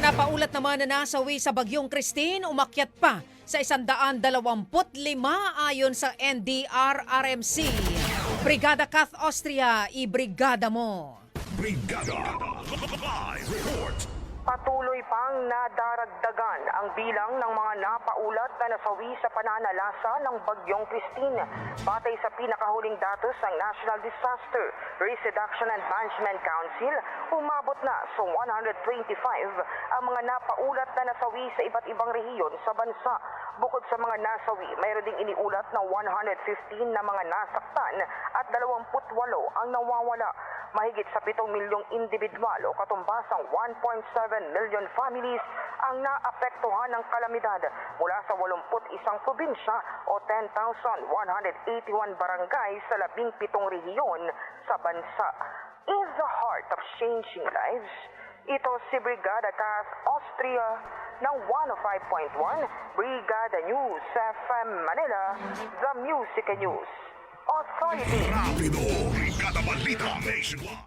napaulat naman na nasawi sa Bagyong Christine, umakyat pa sa 125 ayon sa NDR-RMC. Brigada Kath Austria, ibrigada mo. Brigada Live Report. Patuloy pang nadaragdagan ang bilang ng mga napaulat na nasawi sa pananalasa ng Bagyong Christine. Batay sa pinakahuling datos ng National Disaster Risk Reduction and Management Council, umabot na sa 125 ang mga napaulat na nasawi sa iba't ibang rehiyon sa bansa. Bukod sa mga nasawi, mayroon ding iniulat na 115 na mga nasaktan at 28 ang nawawala. Mahigit sa 7 milyong individual o katumbasang 1.7 million families ang naapektuhan ng kalamidad mula sa 81 probinsya o 10,181 barangay sa 17 rehiyon sa bansa. In the heart of changing lives, ito si Brigada Kath Austria ng 105.1 Brigada News FM Manila, The Music News Authority. Rapido, Brigada Balita Nationwide.